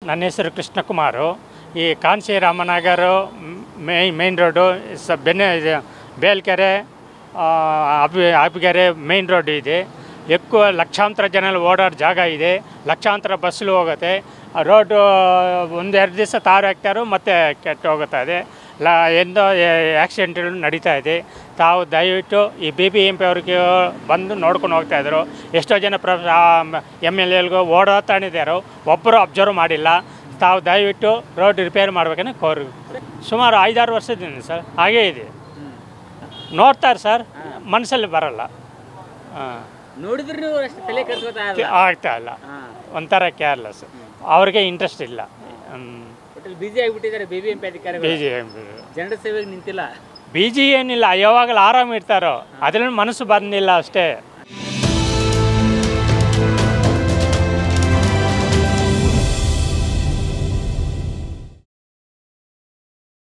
ನನ್ನ ಹೆಸರು ಕೃಷ್ಣಕುಮಾರು. ಈ ಕಾನ್ಸಿ Ramanagara main road Belkere Apigere main road ಇದೆ. ఎక్కువ ಲಕ್ಷಾಂತರ ಜನ ಓಡಾಡೋ ಜಾಗ ಇದೆ. ಲಕ್ಷಾಂತರ ಬಸ್ಸುಗಳು ಹೋಗುತ್ತೆ. ರೋಡು ಒಂದೆರಡು ದಿವಸ ತಾರು ಹಾಕ್ತಾರೋ ಮತ್ತೆ ಕೆಟ್ಟು ಹೋಗುತ್ತಾ ಇದೆ. ಎಂದೋ ಆಕ್ಸಿಡೆಂಟ್ಗಳು ನಡೀತಾ ಇದೆ. ತಾವು ದಯವಿಟ್ಟು ಈ BBMP ಅವ್ರಿಗೆ ಬಂದು ನೋಡ್ಕೊಂಡು ಹೋಗ್ತಾಯಿದ್ರು. ಎಷ್ಟೋ ಜನ MLAಗಳಿಗೂ ಓಡಾಡ್ತಾನಿದ್ದಾರೋ ಒಬ್ಬರು ಅಬ್ಸರ್ವ್ ಮಾಡಿಲ್ಲ. ತಾವು ದಯವಿಟ್ಟು ರೋಡ್ ರಿಪೇರ್ ಮಾಡಬೇಕಂತ ಕೋರಿ ಸುಮಾರು 5-6 ವರ್ಷದಿಂದ ಸರ್ ಹಾಗೇ ಇದೆ. ನೋಡ್ತಾರೆ ಸರ್, ಮನಸ್ಸಲ್ಲಿ ಬರಲ್ಲ. ನೋಡಿದ್ರು ತಲೆ ಆಗ್ತಾ ಇಲ್ಲ, ಒಂಥರ ಕೇರ್ಲೆಸ್. ಅವ್ರಿಗೆ ಇಂಟ್ರೆಸ್ಟ್ ಇಲ್ಲ. ಬಿಜಿ ಆಗಿಬಿಟ್ಟಿದ್ದಾರೆ BBMP ಅಧಿಕಾರಿಗಳು. ಜನರ ಸೇವೆಗೆ ನಿಂತಿಲ್ಲ. ಬಿಜಿ ಏನಿಲ್ಲ, ಯಾವಾಗಲೂ ಆರಾಮ ಇರ್ತಾರೋ, ಅದ್ರಲ್ಲಿ ಮನಸ್ಸು ಬಂದಿಲ್ಲ ಅಷ್ಟೇ.